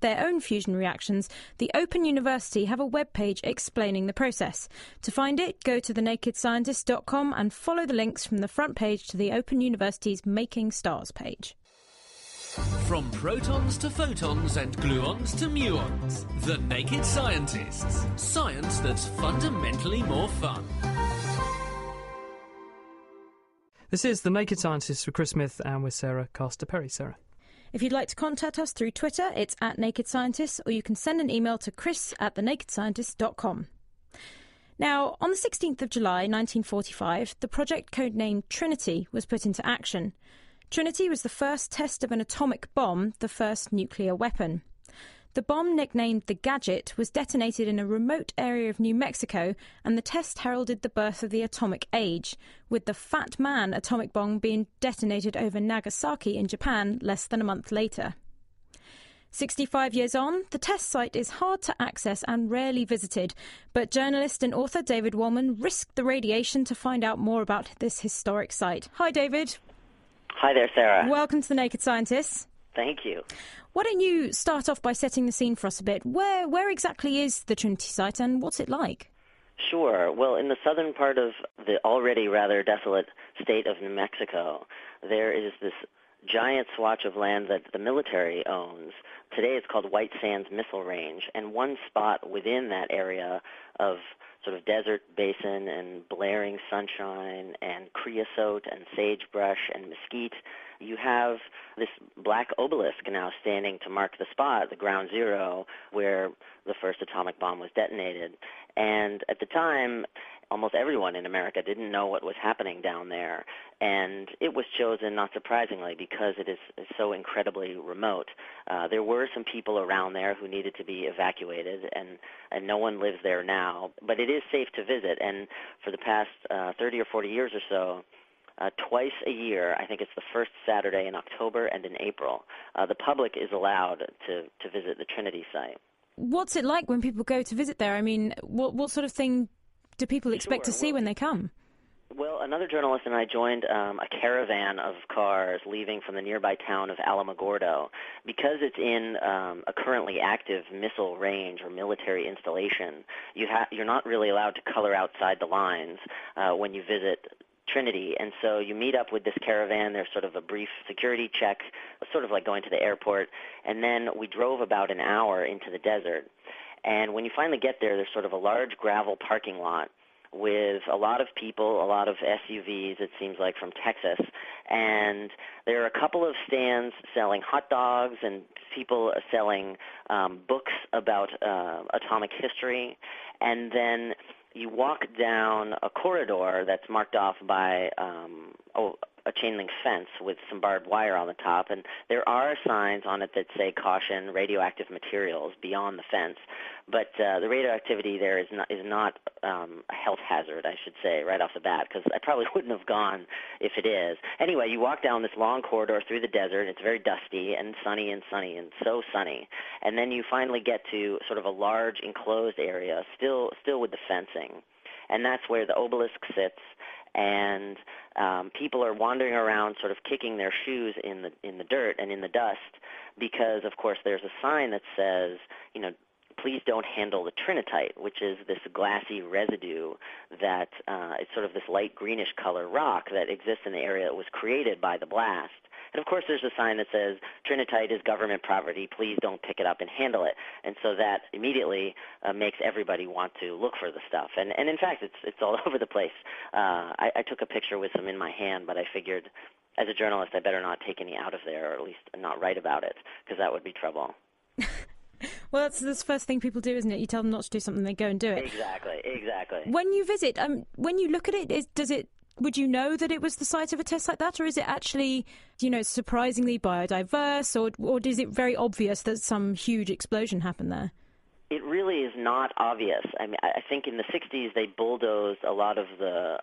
their own fusion reactions, the Open University have a webpage explaining the process. To find it, go to thenakedscientist.com and follow the links from the front page to the Open University's Making Stars page. From protons to photons and gluons to muons, The Naked Scientists. Science that's fundamentally more fun. This is The Naked Scientists with Chris Smith and with Sarah Castor-Perry. Sarah. If you'd like to contact us through Twitter, it's @NakedScientists, or you can send an email to chris@thenakedscientist.com. Now, on the 16th of July 1945, the project codenamed Trinity was put into action. Trinity was the first test of an atomic bomb, the first nuclear weapon. The bomb, nicknamed the Gadget, was detonated in a remote area of New Mexico, and the test heralded the birth of the atomic age, with the Fat Man atomic bomb being detonated over Nagasaki in Japan less than a month later. 65 years on, the test site is hard to access and rarely visited, but journalist and author David Warman risked the radiation to find out more about this historic site. Hi, David. Hi there, Sarah. Welcome to The Naked Scientists. Thank you. Why don't you start off by setting the scene for us a bit? Where exactly is the Trinity site and what's it like? Sure. Well, in the southern part of the already rather desolate state of New Mexico, there is this giant swatch of land that the military owns. Today it's called White Sands Missile Range, and one spot within that area of sort of desert basin and blaring sunshine and creosote and sagebrush and mesquite, you have this black obelisk now standing to mark the spot, the ground zero, where the first atomic bomb was detonated. And at the time, almost everyone in America didn't know what was happening down there. And it was chosen, not surprisingly, because it is so incredibly remote. There were some people around there who needed to be evacuated, and no one lives there now. But it is safe to visit. And for the past 30 or 40 years or so, twice a year, I think it's the first Saturday in October and in April, the public is allowed to visit the Trinity site. What's it like when people go to visit there? I mean, what sort of thing do people expect to see when they come? Well, another journalist and I joined a caravan of cars leaving from the nearby town of Alamogordo. Because it's in a currently active missile range or military installation, you're not really allowed to color outside the lines when you visit Trinity, and so you meet up with this caravan. There's sort of a brief security check, sort of like going to the airport, and then we drove about an hour into the desert. And when you finally get there, there's sort of a large gravel parking lot with a lot of people, a lot of SUVs, it seems like, from Texas. And there are a couple of stands selling hot dogs and people selling books about atomic history. And then you walk down a corridor that's marked off by a chain link fence with some barbed wire on the top, and there are signs on it that say caution, radioactive materials beyond the fence. But the radioactivity there is not a health hazard, I should say, right off the bat, because I probably wouldn't have gone if it is. Anyway, you walk down this long corridor through the desert. It's very dusty and sunny and so sunny. And then you finally get to sort of a large enclosed area, still with the fencing. And that's where the obelisk sits, and people are wandering around sort of kicking their shoes in the dirt and in the dust because, of course, there's a sign that says, please don't handle the trinitite, which is this glassy residue that it's sort of this light greenish color rock that exists in the area that was created by the blast. And, of course, there's a sign that says, trinitite is government property, please don't pick it up and handle it. And so that immediately makes everybody want to look for the stuff. And in fact, it's all over the place. I took a picture with some in my hand, but I figured as a journalist I better not take any out of there, or at least not write about it, because that would be trouble. Well, that's the first thing people do, isn't it? You tell them not to do something, they go and do it. Exactly. When you visit, when you look at it, would you know that it was the site of a test like that, or is it actually, surprisingly biodiverse, or is it very obvious that some huge explosion happened there? It really is not obvious. I mean, I think in the 60s they bulldozed a lot of the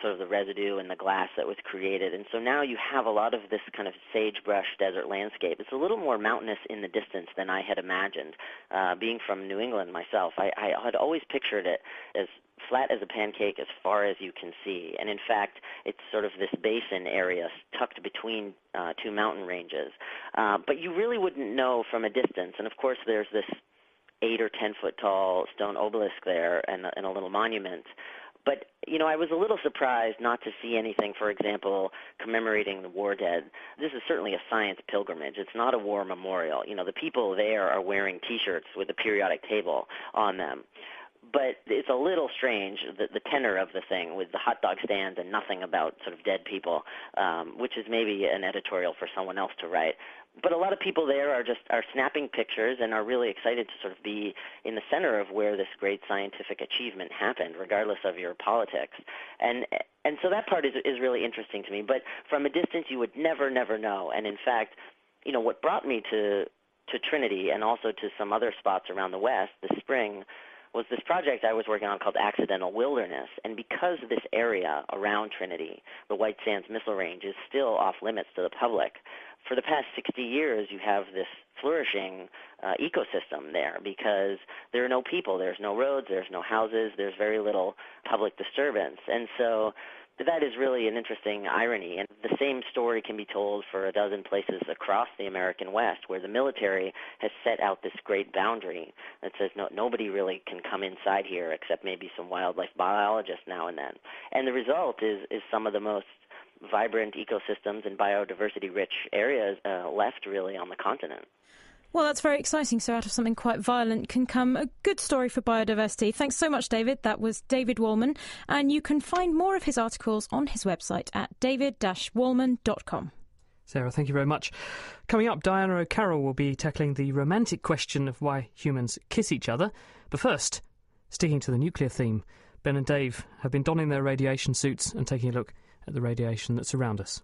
sort of the residue and the glass that was created, and so now you have a lot of this kind of sagebrush desert landscape. It's a little more mountainous in the distance than I had imagined. Being from New England myself, I had always pictured it as flat as a pancake as far as you can see. And in fact, it's sort of this basin area tucked between two mountain ranges. But you really wouldn't know from a distance. And of course, there's this 8 or 10 foot tall stone obelisk there and a little monument. But, I was a little surprised not to see anything, for example, commemorating the war dead. This is certainly a science pilgrimage. It's not a war memorial. The people there are wearing T-shirts with a periodic table on them. But it's a little strange, the tenor of the thing, with the hot dog stand and nothing about sort of dead people, which is maybe an editorial for someone else to write. But a lot of people there are snapping pictures and are really excited to sort of be in the center of where this great scientific achievement happened, regardless of your politics. And so that part is really interesting to me. But from a distance, you would never know. And in fact, what brought me to Trinity and also to some other spots around the West this spring was this project I was working on called Accidental Wilderness. And because this area around Trinity, the White Sands Missile Range, is still off limits to the public, for the past 60 years you have this flourishing ecosystem there because there are no people, there's no roads, there's no houses, there's very little public disturbance. And so That is really an interesting irony, and the same story can be told for a dozen places across the American West, where the military has set out this great boundary that says nobody really can come inside here except maybe some wildlife biologists now and then. And the result is some of the most vibrant ecosystems and biodiversity-rich areas left really on the continent. Well, that's very exciting. So out of something quite violent can come a good story for biodiversity. Thanks so much, David. That was David Wolman. And you can find more of his articles on his website at david-wolman.com. Sarah, thank you very much. Coming up, Diana O'Carroll will be tackling the romantic question of why humans kiss each other. But first, sticking to the nuclear theme, Ben and Dave have been donning their radiation suits and taking a look at the radiation that's around us.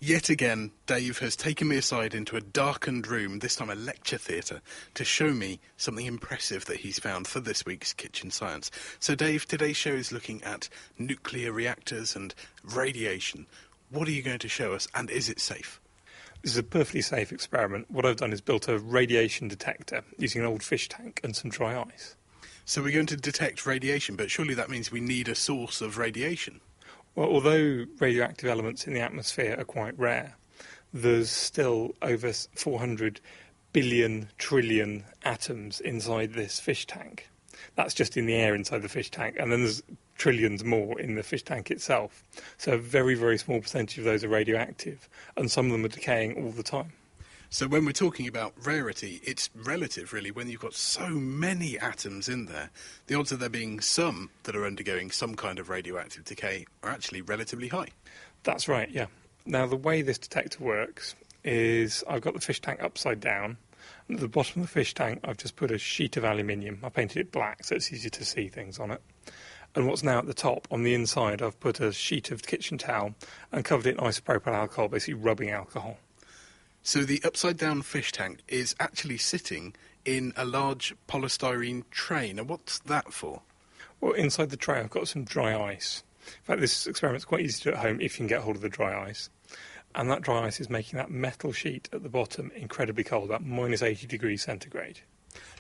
Yet again, Dave has taken me aside into a darkened room, this time a lecture theatre, to show me something impressive that he's found for this week's Kitchen Science. So Dave, today's show is looking at nuclear reactors and radiation. What are you going to show us, and is it safe? This is a perfectly safe experiment. What I've done is built a radiation detector using an old fish tank and some dry ice. So we're going to detect radiation, but surely that means we need a source of radiation. Well, although radioactive elements in the atmosphere are quite rare, there's still over 400 billion trillion atoms inside this fish tank. That's just in the air inside the fish tank, and then there's trillions more in the fish tank itself. So a very, very small percentage of those are radioactive, and some of them are decaying all the time. So when we're talking about rarity, it's relative, really. When you've got so many atoms in there, the odds of there being some that are undergoing some kind of radioactive decay are actually relatively high. That's right, yeah. Now, the way this detector works is I've got the fish tank upside down, and at the bottom of the fish tank I've just put a sheet of aluminium. I painted it black so it's easier to see things on it. And what's now at the top, on the inside, I've put a sheet of kitchen towel and covered it in isopropyl alcohol, basically rubbing alcohol. So the upside-down fish tank is actually sitting in a large polystyrene tray. Now, what's that for? Well, inside the tray I've got some dry ice. In fact, this experiment's quite easy to do at home if you can get hold of the dry ice. And that dry ice is making that metal sheet at the bottom incredibly cold, about minus 80 degrees centigrade.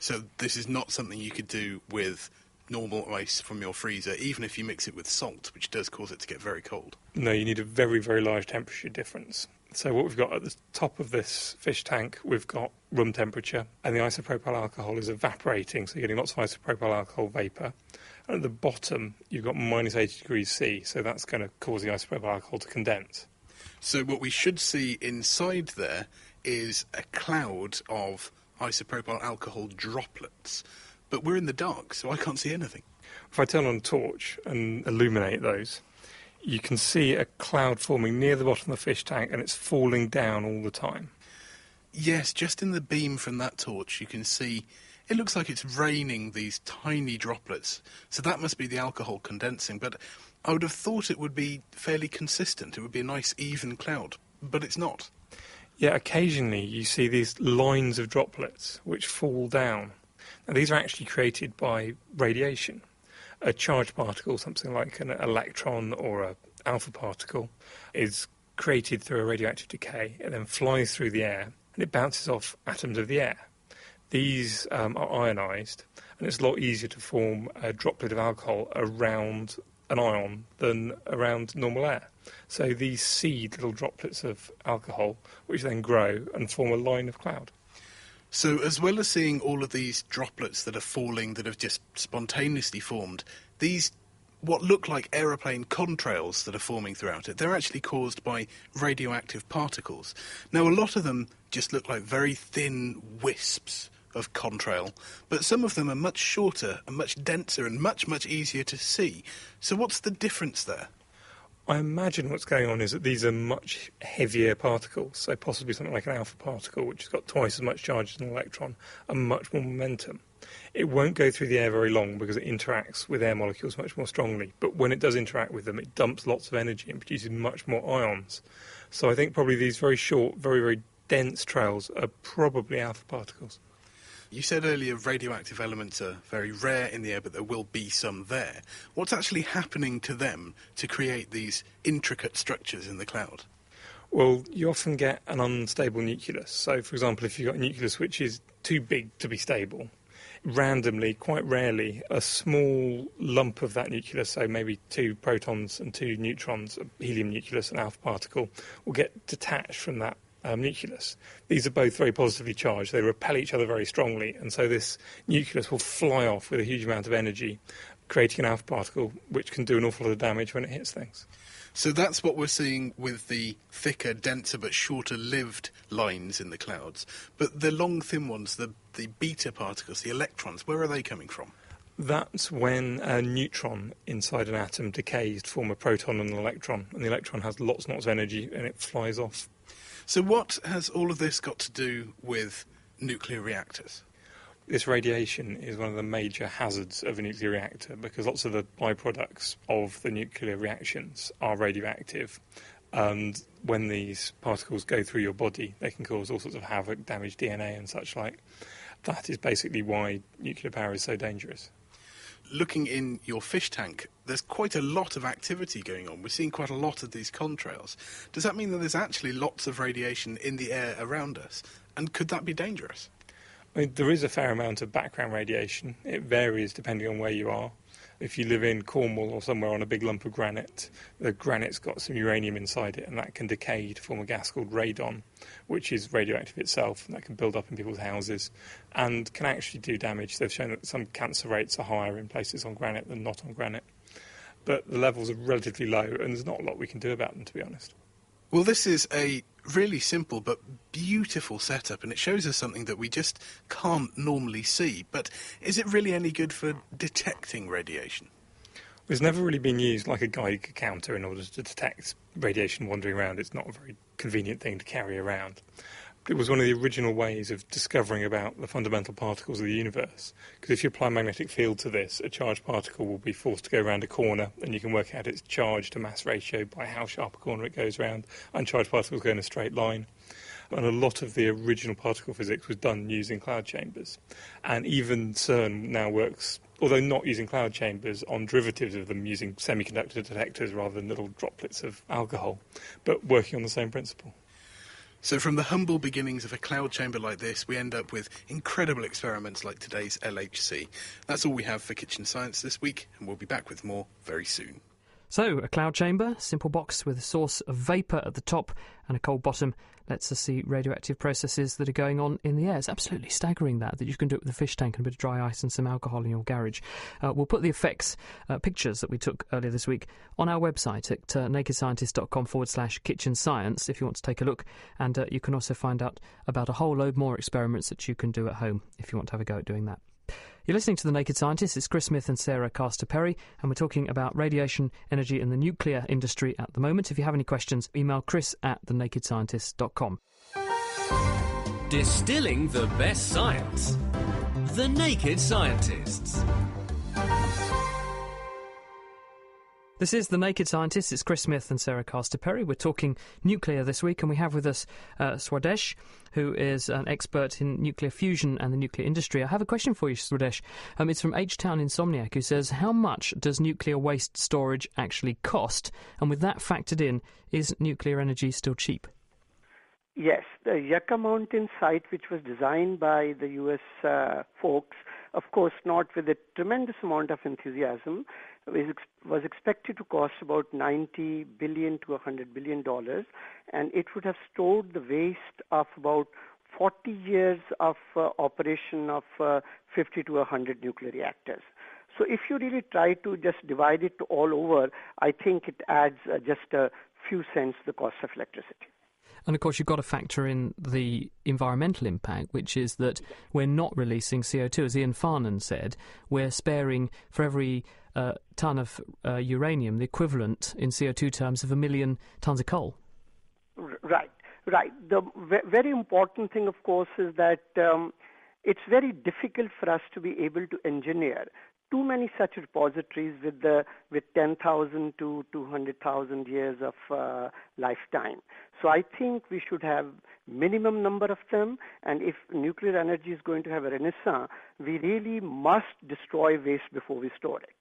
So this is not something you could do with normal ice from your freezer, even if you mix it with salt, which does cause it to get very cold? No, you need a very, very large temperature difference. So what we've got at the top of this fish tank, we've got room temperature, and the isopropyl alcohol is evaporating, so you're getting lots of isopropyl alcohol vapour. And at the bottom, you've got minus 80 degrees C, so that's going to cause the isopropyl alcohol to condense. So what we should see inside there is a cloud of isopropyl alcohol droplets. But we're in the dark, so I can't see anything. If I turn on a torch and illuminate those, you can see a cloud forming near the bottom of the fish tank, and it's falling down all the time. Yes, just in the beam from that torch, you can see it looks like it's raining these tiny droplets. So that must be the alcohol condensing. But I would have thought it would be fairly consistent. It would be a nice, even cloud. But it's not. Yeah, occasionally you see these lines of droplets which fall down. Now, these are actually created by radiation. A charged particle, something like an electron or an alpha particle, is created through a radioactive decay. It then flies through the air and it bounces off atoms of the air. These are ionised, and it's a lot easier to form a droplet of alcohol around an ion than around normal air. So these seed little droplets of alcohol, which then grow and form a line of cloud. So as well as seeing all of these droplets that are falling, that have just spontaneously formed, these what look like aeroplane contrails that are forming throughout it, they're actually caused by radioactive particles. Now, a lot of them just look like very thin wisps of contrail, but some of them are much shorter and much denser and much, much easier to see. So what's the difference there? I imagine what's going on is that these are much heavier particles, so possibly something like an alpha particle, which has got twice as much charge as an electron and much more momentum. It won't go through the air very long because it interacts with air molecules much more strongly, but when it does interact with them, it dumps lots of energy and produces much more ions. So I think probably these very short, very, very dense trails are probably alpha particles. You said earlier radioactive elements are very rare in the air, but there will be some there. What's actually happening to them to create these intricate structures in the cloud? Well, you often get an unstable nucleus. So, for example, if you've got a nucleus which is too big to be stable, randomly, quite rarely, a small lump of that nucleus, so maybe 2 protons and 2 neutrons, a helium nucleus and alpha particle, will get detached from that nucleus. These are both very positively charged. They repel each other very strongly, and so this nucleus will fly off with a huge amount of energy, creating an alpha particle which can do an awful lot of damage when it hits things. So that's what we're seeing with the thicker, denser but shorter-lived lines in the clouds. But the long, thin ones, the beta particles, the electrons, where are they coming from? That's when a neutron inside an atom decays to form a proton and an electron, and the electron has lots and lots of energy and it flies off. So what has all of this got to do with nuclear reactors? This radiation is one of the major hazards of a nuclear reactor because lots of the byproducts of the nuclear reactions are radioactive. And when these particles go through your body, they can cause all sorts of havoc, damage DNA and such like. That is basically why nuclear power is so dangerous. Looking in your fish tank, there's quite a lot of activity going on. We're seeing quite a lot of these contrails. Does that mean that there's actually lots of radiation in the air around us? And could that be dangerous? I mean, there is a fair amount of background radiation. It varies depending on where you are. If you live in Cornwall or somewhere on a big lump of granite, the granite's got some uranium inside it, and that can decay to form a gas called radon, which is radioactive itself, and that can build up in people's houses and can actually do damage. They've shown that some cancer rates are higher in places on granite than not on granite. But the levels are relatively low, and there's not a lot we can do about them, to be honest. Well, this is a really simple but beautiful setup, and it shows us something that we just can't normally see. But is it really any good for detecting radiation? It's never really been used like a Geiger counter in order to detect radiation wandering around. It's not a very convenient thing to carry around. It was one of the original ways of discovering about the fundamental particles of the universe. Because if you apply a magnetic field to this, a charged particle will be forced to go around a corner, and you can work out its charge to mass ratio by how sharp a corner it goes around. Uncharged particles go in a straight line. And a lot of the original particle physics was done using cloud chambers. And even CERN now works, although not using cloud chambers, on derivatives of them using semiconductor detectors rather than little droplets of alcohol, but working on the same principle. So from the humble beginnings of a cloud chamber like this, we end up with incredible experiments like today's LHC. That's all we have for Kitchen Science this week, and we'll be back with more very soon. So, a cloud chamber, simple box with a source of vapour at the top and a cold bottom, lets us see radioactive processes that are going on in the air. It's absolutely staggering that you can do it with a fish tank and a bit of dry ice and some alcohol in your garage. We'll put the effects, pictures that we took earlier this week on our website at nakedscientist.com/kitchen science if you want to take a look. And you can also find out about a whole load more experiments that you can do at home if you want to have a go at doing that. You're listening to The Naked Scientist. It's Chris Smith and Sarah Castor-Perry, and we're talking about radiation energy in the nuclear industry at the moment. If you have any questions, email chris@thenakedscientist.com. Distilling the best science. The Naked Scientists. This is The Naked Scientists. It's Chris Smith and Sarah Castor-Perry. We're talking nuclear this week, and we have with us Swadesh, who is an expert in nuclear fusion and the nuclear industry. I have a question for you, Swadesh. It's from H-Town Insomniac, who says, how much does nuclear waste storage actually cost? And with that factored in, is nuclear energy still cheap? Yes, the Yucca Mountain site, which was designed by the U.S. Folks, of course not with a tremendous amount of enthusiasm, was expected to cost about $90 billion to $100 billion, and it would have stored the waste of about 40 years of operation of 50 to 100 nuclear reactors. So if you really try to just divide it all over, I think it adds just a few cents the cost of electricity. And of course, you've got to factor in the environmental impact, which is that we're not releasing CO2. As Ian Farnan said, we're sparing for every tonne of uranium the equivalent in CO2 terms of 1 million tonnes of coal. Right. The very important thing, of course, is that it's very difficult for us to be able to engineer too many such repositories with 10,000 to 200,000 years of lifetime. So I think we should have minimum number of them, and if nuclear energy is going to have a renaissance, we really must destroy waste before we store it.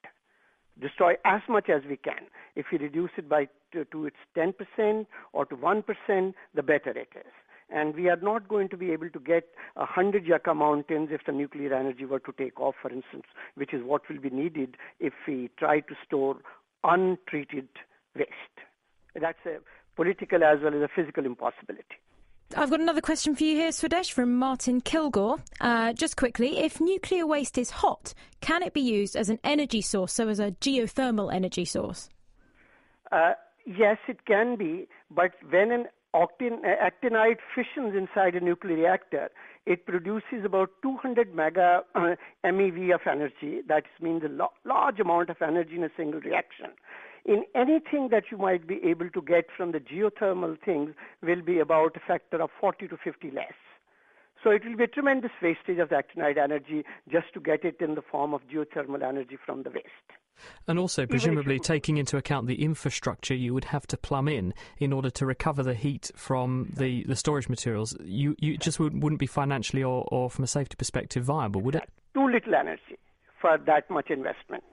Destroy as much as we can. If we reduce it to its 10% or to 1%, the better it is. And we are not going to be able to get 100 Yucca Mountains if the nuclear energy were to take off, for instance, which is what will be needed if we try to store untreated waste. That's a political as well as a physical impossibility. I've got another question for you here, Swadesh, from Martin Kilgore. Just quickly, if nuclear waste is hot, can it be used as an energy source, so as a geothermal energy source? Yes, it can be, but when an actinide fissions inside a nuclear reactor, it produces about 200 mega MeV of energy. That means a large amount of energy in a single reaction. In anything that you might be able to get from the geothermal things will be about a factor of 40 to 50 less. So it will be a tremendous wastage of the actinide energy just to get it in the form of geothermal energy from the waste. And also, presumably, taking into account the infrastructure you would have to plumb in order to recover the heat from the storage materials, you just wouldn't be financially or from a safety perspective viable, would it? Too little energy for that much investment.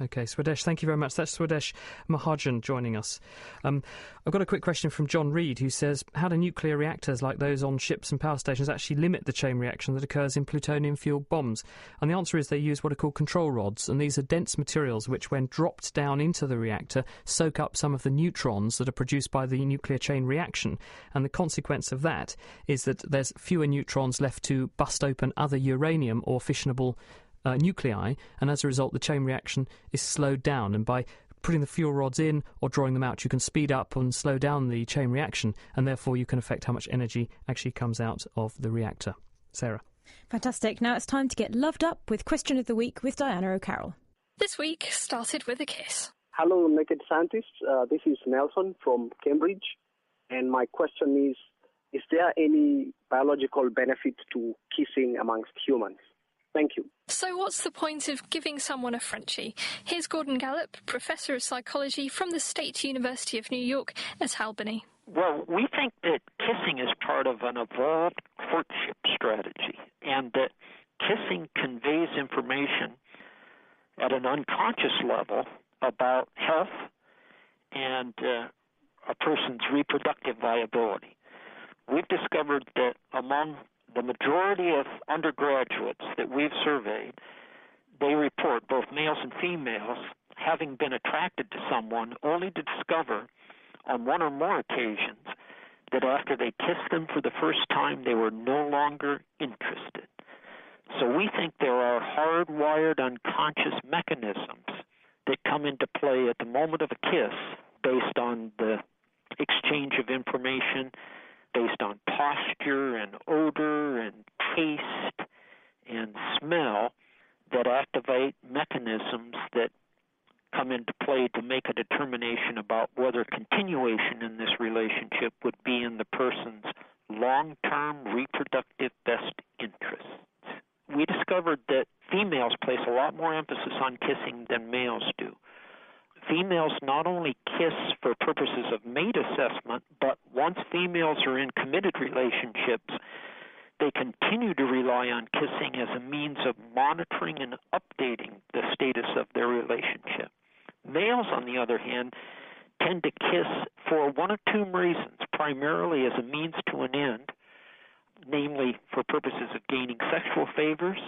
OK, Swadesh, thank you very much. That's Swadesh Mahajan joining us. I've got a quick question from John Reed, who says, how do nuclear reactors like those on ships and power stations actually limit the chain reaction that occurs in plutonium-fueled bombs? And the answer is they use what are called control rods, and these are dense materials which, when dropped down into the reactor, soak up some of the neutrons that are produced by the nuclear chain reaction. And the consequence of that is that there's fewer neutrons left to bust open other uranium or fissionable nuclei, and as a result the chain reaction is slowed down, and by putting the fuel rods in or drawing them out you can speed up and slow down the chain reaction, and therefore you can affect how much energy actually comes out of the reactor. Sarah. Fantastic. Now it's time to get loved up with Question of the Week with Diana O'Carroll. This week started with a kiss. Hello, Naked Scientists. This is Nelson from Cambridge, and my question is there any biological benefit to kissing amongst humans? Thank you. So what's the point of giving someone a Frenchie? Here's Gordon Gallup, Professor of Psychology from the State University of New York at Albany. Well, we think that kissing is part of an evolved courtship strategy, and that kissing conveys information at an unconscious level about health and a person's reproductive viability. We've discovered that among the majority of undergraduates that we've surveyed, they report, both males and females, having been attracted to someone only to discover on one or more occasions that after they kissed them for the first time, they were no longer interested. So we think there are hardwired unconscious mechanisms that come into play at the moment of a kiss based on the exchange of information, based on posture and odor and taste and smell, that activate mechanisms that come into play to make a determination about whether continuation in this relationship would be in the person's long-term reproductive best interests. We discovered that females place a lot more emphasis on kissing than males do. Females not only kiss for purposes of mate assessment, but once females are in committed relationships, they continue to rely on kissing as a means of monitoring and updating the status of their relationship. Males, on the other hand, tend to kiss for one of two reasons, primarily as a means to an end, namely for purposes of gaining sexual favors,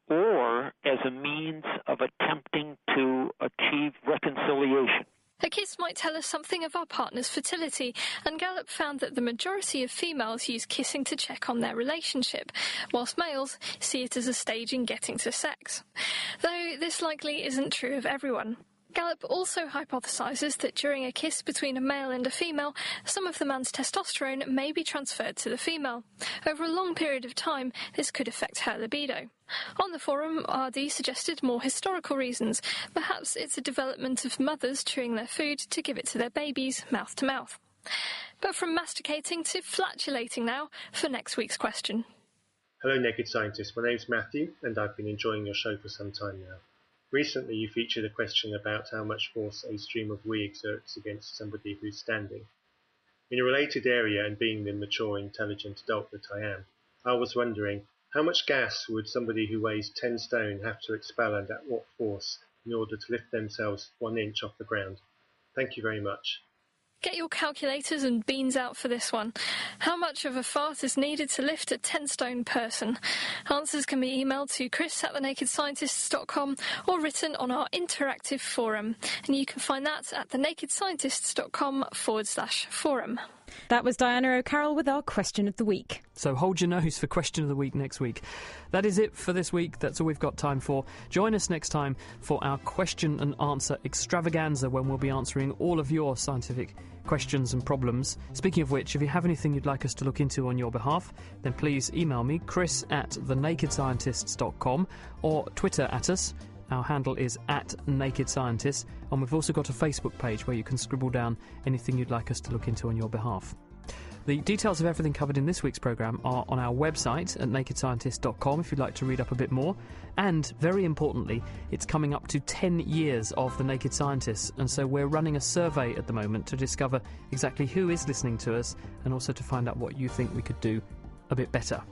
or as a means of attempting to achieve reconciliation. A kiss might tell us something of our partner's fertility, and Gallup found that the majority of females use kissing to check on their relationship, whilst males see it as a stage in getting to sex. Though this likely isn't true of everyone. Gallup also hypothesises that during a kiss between a male and a female, some of the man's testosterone may be transferred to the female. Over a long period of time, this could affect her libido. On the forum, RD suggested more historical reasons. Perhaps it's a development of mothers chewing their food to give it to their babies, mouth to mouth. But from masticating to flatulating now, for next week's question. Hello, Naked Scientists. My name's Matthew, and I've been enjoying your show for some time now. Recently, you featured a question about how much force a stream of wee exerts against somebody who's standing. In a related area, and being the mature, intelligent adult that I am, I was wondering, how much gas would somebody who weighs 10 stone have to expel and at what force in order to lift themselves 1 inch off the ground? Thank you very much. Get your calculators and beans out for this one. How much of a fart is needed to lift a 10-stone person? Answers can be emailed to chris@thenakedscientists.com or written on our interactive forum. And you can find that at thenakedscientists.com/forum. That was Diana O'Carroll with our Question of the Week. So hold your nose for Question of the Week next week. That is it for this week. That's all we've got time for. Join us next time for our question and answer extravaganza, when we'll be answering all of your scientific questions and problems. Speaking of which, if you have anything you'd like us to look into on your behalf, then please email me, chris@thenakedscientists.com, or Twitter at us. Our handle is @NakedScientists, and we've also got a Facebook page where you can scribble down anything you'd like us to look into on your behalf. The details of everything covered in this week's programme are on our website at nakedscientists.com if you'd like to read up a bit more. And, very importantly, it's coming up to 10 years of The Naked Scientists, and so we're running a survey at the moment to discover exactly who is listening to us, and also to find out what you think we could do a bit better.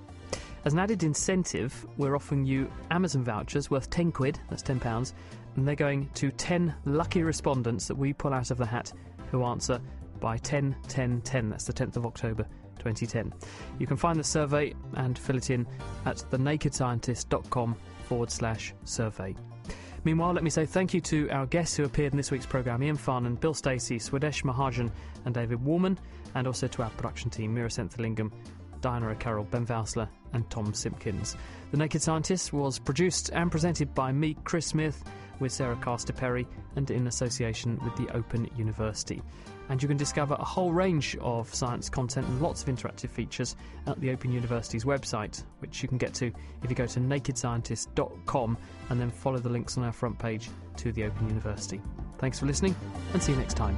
As an added incentive, we're offering you Amazon vouchers worth £10, that's £10, and they're going to 10 lucky respondents that we pull out of the hat who answer by 10-10-10, that's the 10th of October 2010. You can find the survey and fill it in at thenakedscientist.com/survey. Meanwhile, let me say thank you to our guests who appeared in this week's programme: Ian Farnan, Bill Stacey, Swadesh Mahajan and David Warman, and also to our production team: Mira Senthilingam, Diana O'Carroll, Ben Valsler and Tom Simpkins. The Naked Scientists was produced and presented by me, Chris Smith, with Sarah Castor-Perry, and in association with the Open University. And you can discover a whole range of science content and lots of interactive features at the Open University's website, which you can get to if you go to nakedscientist.com and then follow the links on our front page to the Open University. Thanks for listening, and see you next time.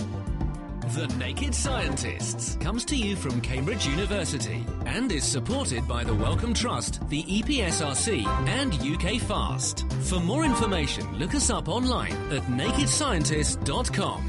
The Naked Scientists comes to you from Cambridge University and is supported by the Wellcome Trust, the EPSRC and UK FAST. For more information, look us up online at nakedscientist.com.